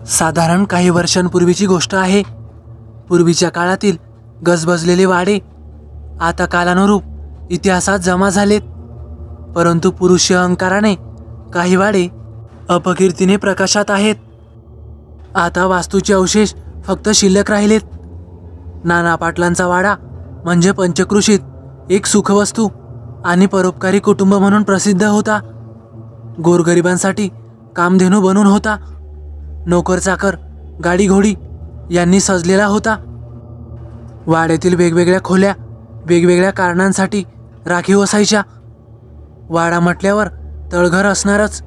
साधारण काही वर्षांपूर्वीची गोष्ट आहे। पूर्वीच्या काळातील गजबजलेले वाडे आता कालानुरूप इतिहासात जमा झालेत, परंतु पुरुषी अहंकाराने काही वाडे अपकीर्तीने प्रकाशात आहेत। आता वास्तूचे अवशेष फक्त शिल्लक राहिलेत। नाना पाटलांचा वाडा म्हणजे पंचक्रोशीत एक सुखवस्तू आणि परोपकारी कुटुंब म्हणून प्रसिद्ध होता। गोरगरिबांसाठी कामधेनू बनून होता। नोकर चाकर, गाडी घोडी यांनी सजलेला होता। वाड्यातील वेगवेगळ्या खोल्या वेगवेगळ्या कारणांसाठी राखीव असायच्या। वाडा म्हटल्यावर तळघर असणारच।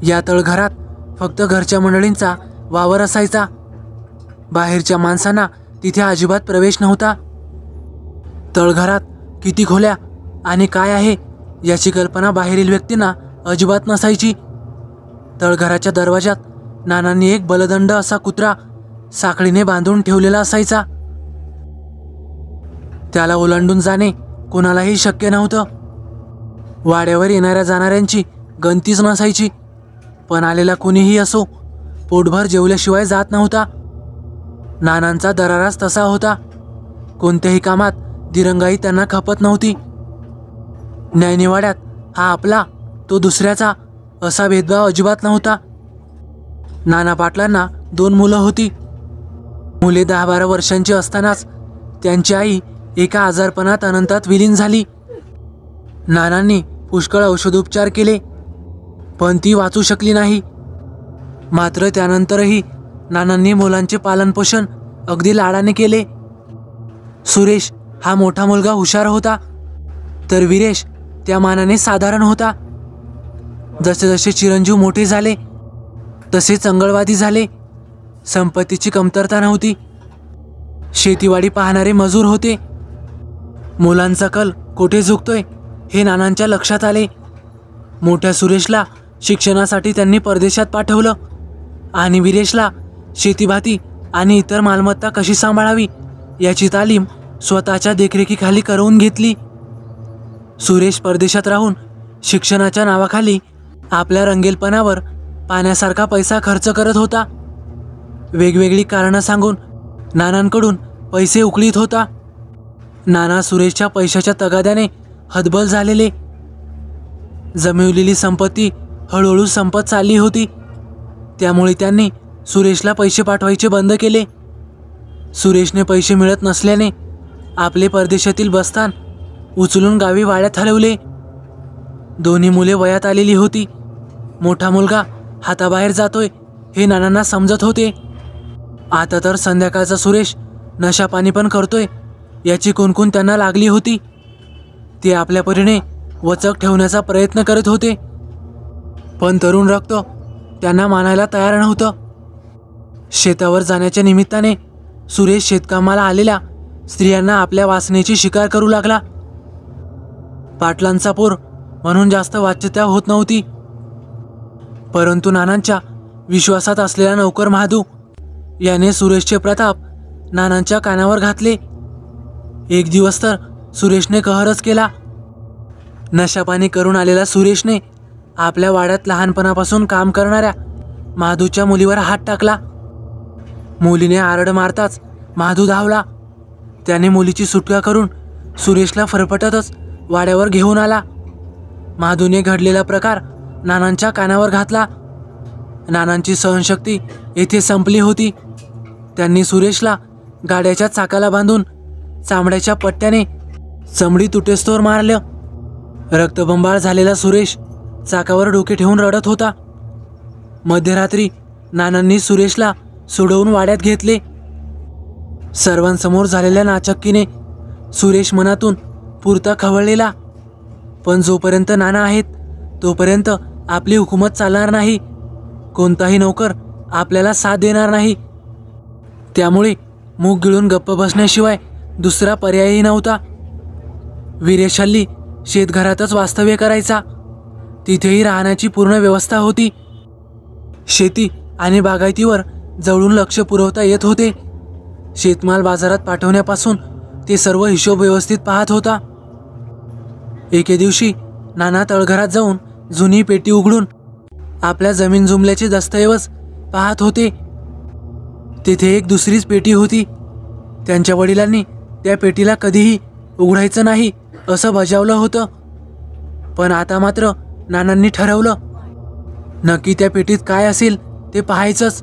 या तळघरात फक्त घरच्या मंडळींचा वावर असायचा। बाहेरच्या माणसांना तिथे अजिबात प्रवेश नव्हता। तळघरात किती खोल्या आणि काय आहे याची कल्पना बाहेरील व्यक्तींना अजिबात नसायची। तळघराच्या दरवाजात नानांनी एक बलदंड असा कुत्रा साखळीने बांधून ठेवलेला असायचा। त्याला ओलांडून जाणे कोणालाही शक्य नव्हतं। वाड्यावर येणाऱ्या जाणाऱ्यांची गणतीच नसायची, पण आलेला कोणीही असो पोटभर जेवल्याशिवाय जात नव्हता। नानांचा दराराच तसा होता। कोणत्याही कामात दिरंगाई त्यांना खपत नव्हती। न्यायनिवाड्यात हा आपला तो दुसऱ्याचा असा भेदभाव अजिबात नव्हता। नाना पाटलांना 2 मुलं होती। मुले 10-12 वर्षांची असतानाच त्यांची आई एका आजारपणात अनंतात विलीन झाली। नानांनी पुष्कळ औषधोपचार केले, पण ती वाचू शकली नाही। मात्र त्यानंतरही नानांनी मुलांचे पालनपोषण अगदी लाडाने केले। सुरेश हा मोठा मुलगा हुशार होता, तर वीरेश त्या मानाने साधारण होता। जसे जसे चिरंजीव मोठे झाले तसे चंगळवादी झाले। संपत्तीची कमतरता नव्हती। शेतीवाडी पाहणारे मजूर होते। मुलांचा कल कोठे झुकतोय हे नानांच्या लक्षात आले। मोठ्या सुरेशला शिक्षणासाठी त्यांनी परदेशात पाठवलं आणि वीरेशला शेतीभाती आणि इतर मालमत्ता कशी सांभाळावी याची तालीम स्वतःच्या देखरेखीखाली करवून घेतली। सुरेश परदेशात राहून शिक्षणाच्या नावाखाली आपल्या रंगेलपणावर पाण्यासारखा पैसा खर्च करत होता। वेगवेगळी कारणं सांगून नानांकडून पैसे उकळीत होता। नाना सुरेशच्या पैशाच्या तगाद्याने हतबल झालेले। जमवलेली संपत्ती हळूहळू संपत चालली होती, त्यामुळे त्यांनी सुरेशला पैसे पाठवायचे बंद केले। सुरेशने पैसे मिळत नसल्याने आपले परदेशातील बस्तान उचलून गावी वाड्यात हलवले। दोन्ही मुले वयात आलेली होती। मोठा मुलगा हाताबाहेर जातोय हे नानांना समजत होते। आता तर संध्याकाळचा सुरेश नशापाणी पण करतोय याची कुणकुण त्यांना लागली होती। ते आपल्या परीने वचक ठेवण्याचा प्रयत्न करत होते, पण तरुण रक्त त्यांना मानायला तयार नव्हतं। शेतावर जाण्याच्या निमित्ताने सुरेश शेतकामाला आलेल्या स्त्रियांना आपल्या वासनेची शिकार करू लागला। पाटलांचा पोर म्हणून जास्त वाच्यता होत नव्हती, परंतु नानांच्या विश्वासात असलेला नौकर महादू याने सुरेशचे प्रताप नानांच्या कानावर घातले। एक दिवस तर सुरेशने कहरच केला। नशापाणी करून आलेला सुरेशने आपल्या वाड्यात लहानपणापासून काम करणाऱ्या महादूच्या मुलीवर हात टाकला। मुलीने आरड मारताच महादू धावला। त्याने मुलीची सुटका करून सुरेशला फरफटतच वाड्यावर घेऊन आला। महादूने घडलेला प्रकार नानांच्या कानावर घातला। नानांची सहनशक्ती येथे संपली होती। त्यांनी सुरेशला गाड्याच्या चाकाला बांधून चामड्याच्या पट्ट्याने चमडी तुटेस्तोवर मारलं। रक्तबंबाळ झालेला सुरेश चाकावर डोके ठेवून रडत होता। मध्यरात्री नानांनी सुरेशला सोडवून वाड्यात घेतले। सर्वांसमोर झालेल्या नाचक्कीने सुरेश मनातून पुरता खवळलेला, पण जोपर्यंत नाना आहेत तोपर्यंत आपली हुकूमत चालणार नाही। कोणताही नौकर आपल्याला साथ देणार नाही, त्यामुळे मूग गिळून गप्प बसण्याशिवाय दुसरा पर्यायही नव्हता। वीरेश हल्ली शेतघरातच वास्तव्य करायचा। तिथेही राहण्याची पूर्ण व्यवस्था होती। शेती आणि बागायतीवर जवळून लक्ष पुरवता येत होते। शेतमाल बाजारात पाठवण्यापासून ते सर्व हिशोब व्यवस्थित पाहत होता। एके दिवशी नाना तळघरात जाऊन जुनी पेटी उघडून आपल्या जमीन जुमल्याचे दस्तऐवज पाहत होते. तिथे एक दुसरीच पेटी होती. त्यांच्या वडिलांनी त्या पेटीला कधीही उघडायचं नाही असं बजावलं होतं. पण आता मात्र नानांनी ठरवलं, नक्की त्या पेटीत काय असेल ते पाहायचंच.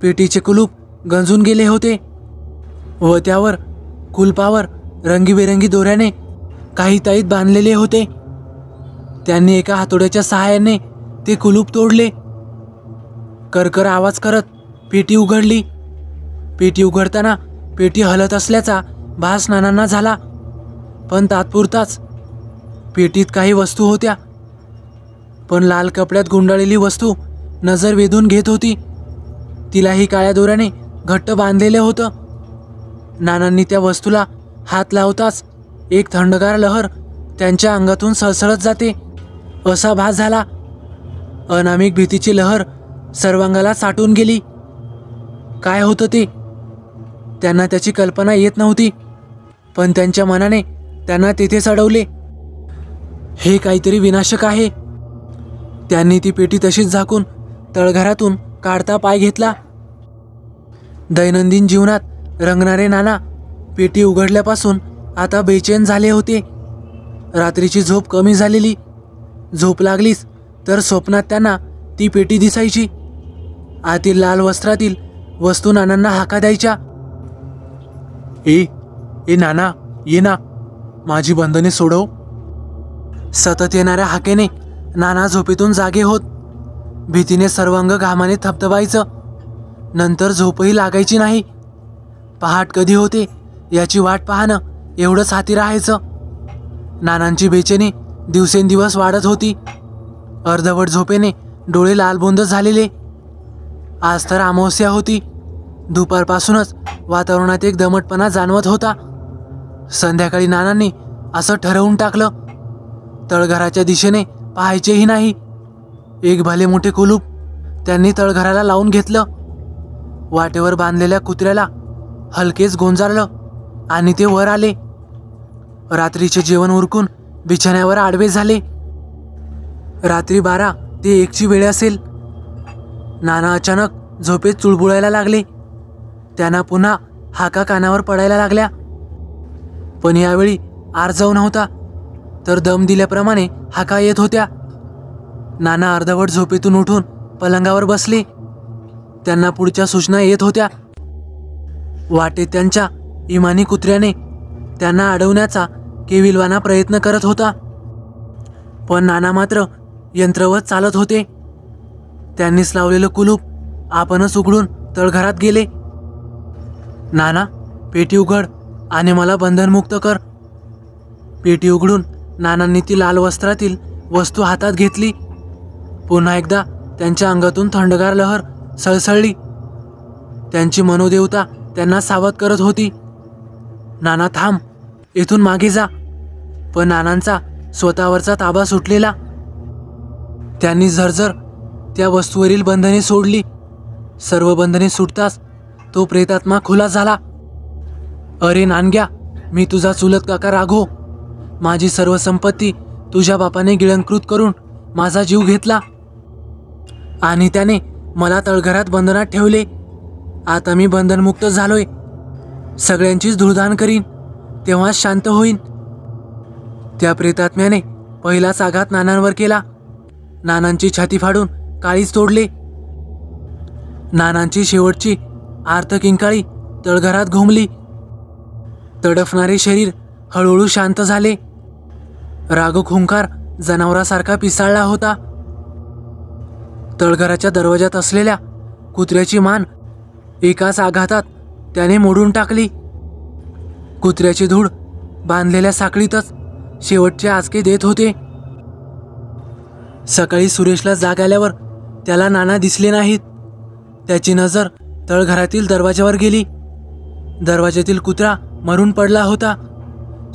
पेटीचे कुलूप गंजून गेले होते व त्यावर कुलपावर रंगीबेरंगी दोऱ्याने काही ताईत बांधलेले होते. त्यांनी एका हातोड्याच्या सहाय्याने ते कुलूप तोडले. करकर आवाज करत पेटी उघडली. पेटी उघडताना पेटी हलत असल्याचा भास नानांना झाला, पण तात्पुरताच. पेटीत काही वस्तू होत्या, पण लाल कपड्यात गुंडाळलेली वस्तू नजर वेधून घेत होती. तिलाही काळ्या दोऱ्याने घट्ट बांधलेलं होतं. नानांनी त्या वस्तूला हात लावताच एक थंडगार लहर त्यांच्या अंगातून सळसळत जाते असा भास झाला. अनामिक भीतीची लहर सर्वांगाला साठून गेली. काय होतं ते त्यांना त्याची कल्पना येत नव्हती, पण त्यांच्या मनाने त्यांना तेथे चढवले. हे काहीतरी विनाशक आहे. त्यांनी ती पेटी तशीच झाकून तळघरातून काढता पाय घेतला. दैनंदिन जीवनात रंगणारे नाना पेटी उघडल्यापासून आता बेचैन झाले होते. रात्रीची झोप कमी झालेली. झोप लागलीच तर स्वप्नात त्यांना ती पेटी दिसायची. आतील लाल वस्त्रातील वस्तू नानांना हाका द्यायच्या. ए नाना, ये ना, माझी बंधने सोडव. सतत येणाऱ्या हाकेने नाना झोपेतून जागे होत. भीतीने सर्वांग घामाने थपथपायचं. नंतर झोपही लागायची नाही. पहाट कधी होते याची वाट पाहणं एवढंच हाती राहायचं. नानांची बेचैनी दिवसेंदिवस वाढत होती. अर्धवट झोपेने डोळे लालबोंद झालेले. आज तर अमावस्या होती. दुपारपासूनच वातावरणात एक दमटपणा जाणवत होता. संध्याकाळी नानांनी असं ठरवून टाकलं, तळघराच्या दिशेने पाहायचेही नाही. एक भले मोठे कुलूप त्यांनी तळघराला लावून घेतलं. वाटेवर बांधलेल्या कुत्र्याला हलकेच गोंजारलं आणि ते वर आले. रात्रीचे जेवण उरकून बिछाण्यावर आडवे झाले. रात्री 12 ते 1ची वेळ असेल. नाना अचानक झोपेत चुळबुळायला लागले. त्यांना पुन्हा हाका कानावर पडायला लागल्या, पण यावेळी आरजाव नव्हता, तर दम दिल्याप्रमाणे हाका येत होत्या. नाना अर्धवट झोपेतून उठून पलंगावर बसले. त्यांना पुढच्या सूचना येत होत्या. वाटेत त्यांच्या इमानी कुत्र्याने त्यांना अडवण्याचा केविलवाना प्रयत्न करत होता, पण नाना मात्र यंत्रवत चालत होते. त्यांनीच लावलेलं कुलूप आपणच उघडून तळघरात गेले. नाना, पेटी उघड आणि मला बंधनमुक्त कर. पेटी उघडून नानांनी ती लाल वस्त्रातील वस्तू हातात घेतली. पुन्हा एकदा त्यांच्या अंगातून थंडगार लहर सळसळली. त्यांची मनोदेवता त्यांना सावध करत होती. नाना, थांब, इथून मागे जा. पण नानांचा स्वतःवरचा ताबा सुटलेला. त्यांनी झरझर त्या वस्तूवरील बंधने सोडली. सर्व बंधने सुटताच तो प्रेतात्मा खुला झाला. अरे नानग्या, मी तुझा चुलत काका राघव. माझी सर्व संपत्ती तुझ्या बापाने गिळंकृत करून माझा जीव घेतला आणि त्याने मला तळघरात बंधनात ठेवले. आता मी बंधनमुक्त झालोय. सगळ्यांचीच धुळदाण करीन, तेव्हाच शांत होईन. त्या प्रेतात्म्याने पहिलाच आघात नानांवर केला. नानांची छाती फाडून काळीच तोडले. नानांची शेवटची आर्तकिंकाळी तळघरात घुमली. तडफणारे शरीर हळूहळू शांत झाले. राघव खुंकार जनावरासारखा पिसाळला होता. तळघराच्या दरवाजात असलेल्या कुत्र्याची मान एकाच आघातात त्याने मोडून टाकली. कुत्र्याची धूळ बांधलेल्या साखळीतच शेवटचे आचके देत होते. सकाळी सुरेशला जाग आल्यावर त्याला नाना दिसले नाहीत. त्याची नजर तळघरातील दरवाजावर गेली. दरवाजातील कुत्रा मरून पडला होता.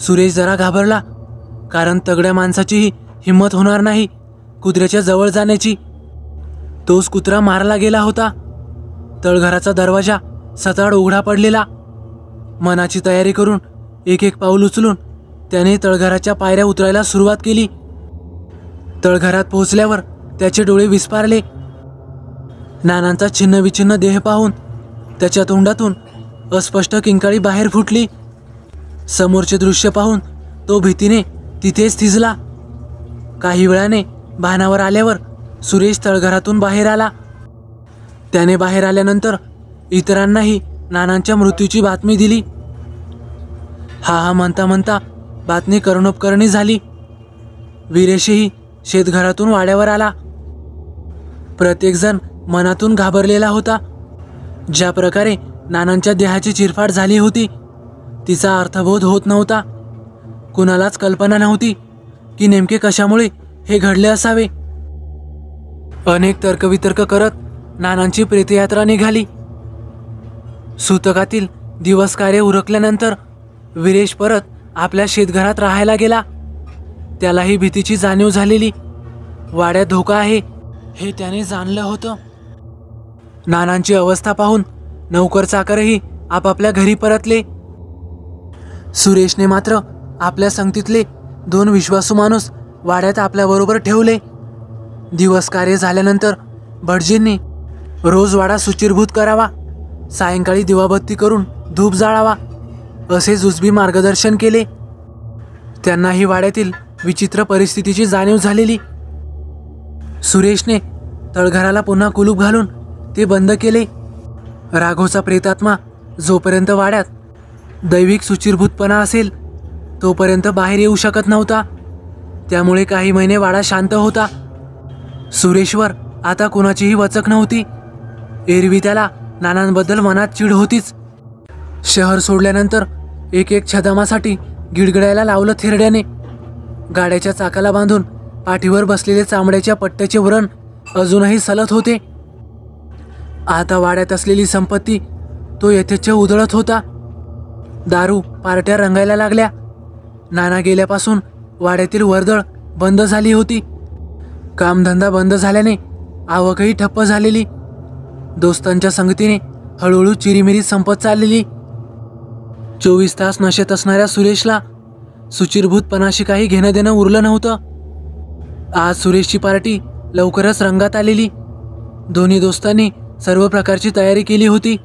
सुरेश जरा घाबरला, कारण तगड्या माणसाचीही हिंमत होणार नाही कुत्र्याच्या जवळ जाण्याची. तोच कुत्रा मारला गेला होता. तळघराचा दरवाजा सताड उघडा पडलेला. मनाची तयारी करून एक एक पाऊल उचलून त्याने तळघराच्या पायऱ्या उतरायला सुरुवात केली. तळघरात पोहोचल्यावर त्याचे डोळे विस्पारले. नानांचा छिन्नविछिन्न देह पाहून त्याच्या तोंडातून अस्पष्ट किंकाळी बाहेर फुटली. समोरचे दृश्य पाहून तो भीतीने तिथेच थिजला. काही वेळाने भानावर आल्यावर सुरेश तळघरातून बाहेर आला. त्याने बाहेर आल्यानंतर इतरांनाही नानांच्या मृत्यूची बातमी दिली. हा म्हणता म्हणता बातमी कर्णोपकर्णी झाली. वीरेशही शेतघरातून वाड्यावर आला. प्रत्येकजण मनातून घाबरलेला होता. ज्या प्रकारे नानांच्या देहाची चिरफाड झाली होती तिचा अर्थबोध होत नव्हता. कुणालाच कल्पना नव्हती की नेमके कशामुळे हे घडले असावे. अनेक तर्कवितर्क करत नानांची प्रेतयात्रा निघाली. सूतकातील दिवस कार्य उरकल्यानंतर वीरेश परत आपल्या शेतघरात राहायला गेला. त्यालाही भीतीची जाणीव झालेली. वाड्यात धोका आहे हे त्याने जाणलं होतं. नानांची अवस्था पाहून नौकर चाकरही आपापल्या घरी परतले. सुरेशने मात्र आपल्या संगतीतले 2 विश्वासू माणूस वाड्यात आपल्याबरोबर ठेवले. दिवस कार्य झाल्यानंतर भटजींनी रोज वाडा सुचिरभूत करावा, सायंकाळी दिवाबत्ती करून धूप जाळावा असे जुजबी मार्गदर्शन केले. त्यांनाही वाड्यातील विचित्र परिस्थितीची जाणीव झालेली. सुरेशने तळघराला पुन्हा कुलूप घालून ते बंद केले. राघवचा प्रेतात्मा जोपर्यंत वाड्यात दैविक सुचिरभूतपणा असेल तोपर्यंत बाहेर येऊ शकत नव्हता. त्यामुळे काही महिने वाडा शांत होता. सुरेशवर आता कुणाचीही वचक नव्हती. एरवी त्याला नानांबद्दल मनात चीड होतीच. शहर सोडल्यानंतर एक छदामासाठी गिडगिडायला लावलं थेरड्याने. गाड्याच्या चाकाला बांधून पाठीवर बसलेले चामड्याच्या पट्ट्याचे व्रण अजूनही सलत होते. आता वाड्यात असलेली संपत्ती तो यथेच्छ उधळत होता. दारू पार्ट्या रंगायला लागल्या. नाना गेल्यापासून वाड्यातील वर्दळ बंद झाली होती. कामधंदा बंद झाल्याने आवकही ठप्प झालेली. दोस्तांच्या संगतीने हळूहळू चिरीमिरी संपत चाललेली. 24 तास नशेत असणाऱ्या सुरेशला सुचिरभूतपणाशी काही घेणं देणं उरलं नव्हतं. आज सुरेशची पार्टी लवकरच रंगात आलेली. दोन्ही दोस्तांनी सर्व प्रकारची तयारी केली होती.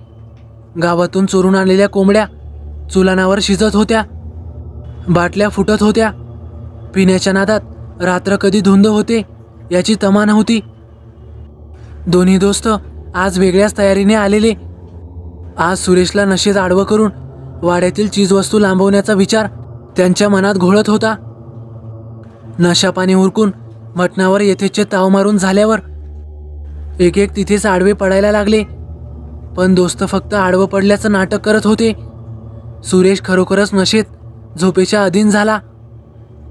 गावातून चोरून आणलेल्या कोंबड्या चुलानावर शिजत होत्या. बाटल्या फुटत होत्या. पिण्याच्या नादात रात्र कधी धुंद होते याची तमा नव्हती. दोन्ही दोस्त आज वेगळ्याच तयारीने आलेले. आज सुरेशला नशेत आडवं करून वाड्यातील चीजवस्तू लांबवण्याचा विचार त्यांच्या मनात घोळत होता. नशापाणी उरकून मटणावर यथेच्छ ताव मारून झाल्यावर एक तिथेच आडवे पडायला लागले. पण दोस्त फक्त आडवं पडल्याचं नाटक करत होते. सुरेश खरोखरच नशेत झोपेच्या अधीन झाला.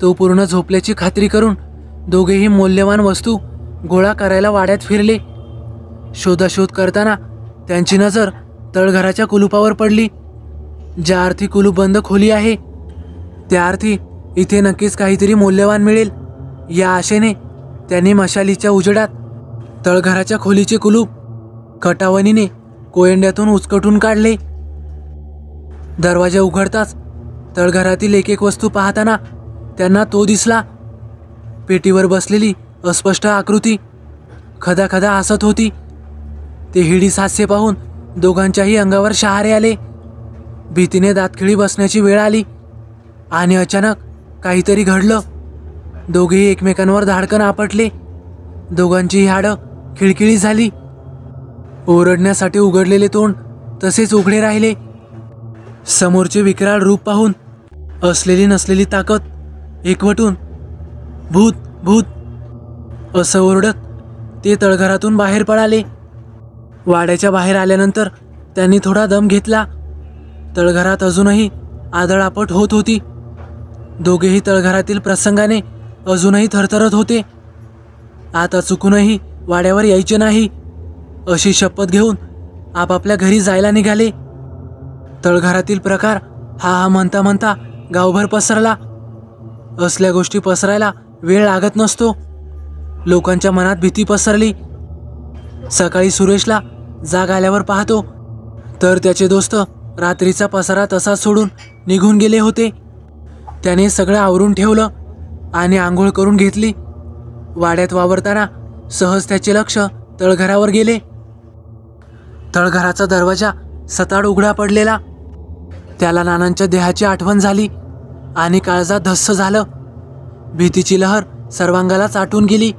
तो पूर्ण झोपल्याची खात्री करून दोघेही मौल्यवान वस्तू गोळा करायला वाड्यात फिरले. शोधाशोध करताना त्यांची नजर तळघराच्या कुलुपावर पडली. ज्या अर्थी कुलूप बंद खोली आहे त्या अर्थी इथे नक्कीच काहीतरी मौल्यवान मिळेल या आशेने त्यांनी मशालीच्या उजेडात तळघराच्या खोलीचे कुलूप कटावणीने कोयंड्यातून उचकटून काढले. दरवाजा उघडताच तळघरातील एक वस्तू पाहताना त्यांना तो दिसला. पेटीवर बसलेली अस्पष्ट आकृती खदाखदा हसत होती. ते हिडीस हास्य पाहून दोघांच्याही अंगावर शहारे आले. भीतीने दातखिळी बसण्याची वेळ आली आणि अचानक काहीतरी घडलं. दोघेही एकमेकांवर धाडकन आपटले. दोघांचीही हाडं खिळखिळी झाली. ओरडण्यासाठी उघडलेले तोंड तसेच उघडे राहिले. समोरचे विक्राळ रूप पाहून असलेली नसलेली ताकद एकवटून भूत भूत असं ओरडत ते तळघरातून बाहेर पळाले. वाड्याच्या बाहेर आल्यानंतर त्यांनी थोडा दम घेतला. तळघरात अजूनही आदळआपट होत होती. दोघेही तळघरातील प्रसंगाने अजूनही थरथरत होते. आता चुकूनही वाड्यावर यायचे नाही अशी शपथ घेऊन आपापल्या घरी जायला निघाले. तळघरातील प्रकार हा म्हणता म्हणता गावभर पसरला. असल्या गोष्टी पसरायला वेळ लागत नसतो. लोकांच्या मनात भीती पसरली. सकाळी सुरेशला जाग आल्यावर पाहतो तर त्याचे दोस्त रात्रीचा पसारा तसाच सोडून निघून गेले होते. त्याने सगळं आवरून ठेवलं आणि आंघोळ करून घेतली. वाड्यात वावरताना सहज त्याचे लक्ष तळघरावर गेले. तळघराचा दरवाजा सताड उघडा पडलेला. त्याला नानांच्या देहाची आठवण झाली आणि काळजात धस्स झालं. भीतीची लहर सर्वांगाला चाटून गेली.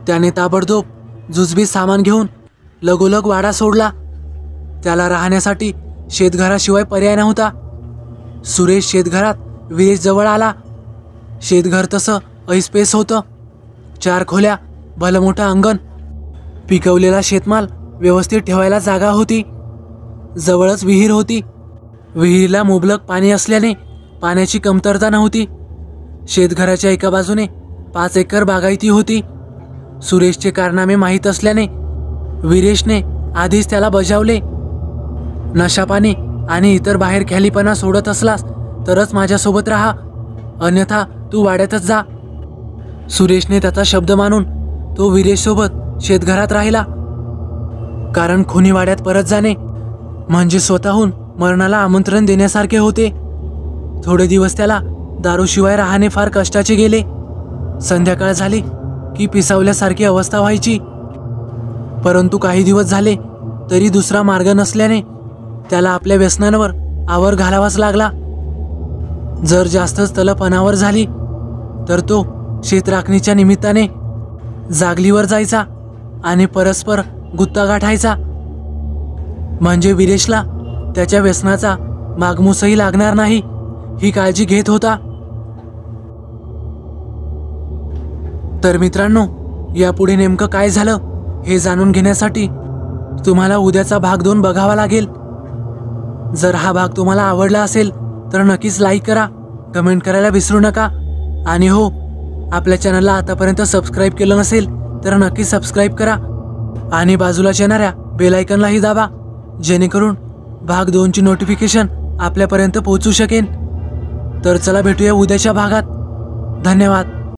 त्याने ताबडतोब जुजबी सामान घेऊन लगोलग वाडा सोडला. त्याला राहण्यासाठी शेतघराशिवाय पर्याय नव्हता. सुरेश शेतघरात विरेश जवळ आला. शेतघर तसं ऐसपेस होतं. 4 खोल्या, भलमोठं अंगण, पिकवलेला शेतमाल व्यवस्थित ठेवायला जागा होती. जवळच विहीर होती. विहिरीला मुबलक पाणी असल्याने पाण्याची कमतरता नव्हती. शेतघराच्या एका बाजूने 5 एकर बागायती होती. सुरेशचे कारनामे माहीत असल्याने विरेशने आधीच त्याला बजावले. नशापाणी आणि इतर बाहेर ख्यालीपणा सोडत असलास तरच माझ्यासोबत राहा, अन्यथा तू वाड्यातच जा. सुरेशने त्याचा शब्द मानून तो विरेशसोबत शेतघरात राहिला. कारण खुनी वाड्यात परत जाणे म्हणजे स्वतःहून मरणाला आमंत्रण देण्यासारखे होते. थोडे दिवस त्याला दारूशिवाय राहणे फार कष्टाचे गेले. संध्याकाळ झाली की पिसावल्यासारखी अवस्था व्हायची. परंतु काही दिवस झाले तरी दुसरा मार्ग नसल्याने त्याला आपल्या व्यसनांवर आवर घालावाच लागला. जर जास्तच तलप अनावर झाली तर तो शेतराखणीच्या निमित्ताने जागलीवर जायचा आणि परस्पर गुत्ता गाठायचा. म्हणजे विरेशला त्याच्या व्यसनाचा मागमूसही लागणार नाही ही काळजी घेत होता. तर मित्रांनो, यापुढे नेमकं काय झालं हे जाणून घेण्यासाठी तुम्हाला उद्याचा भाग 2 बघावा लागेल. जर हा भाग तुम्हाला आवडला असेल तर नक्कीच लाईक करा, कमेंट करायला विसरू नका. आणि हो, आपल्या चॅनलला आतापर्यंत सबस्क्राईब केलं नसेल तर नक्की सबस्क्राईब करा आणि बाजूलाच येणाऱ्या बेल आयकॉनलाही दाबा, जेणेकरून भाग 2ची नोटिफिकेशन आपल्यापर्यंत पोहोचू शकेल. तर चला भेटूया उद्याच्या भागात. धन्यवाद.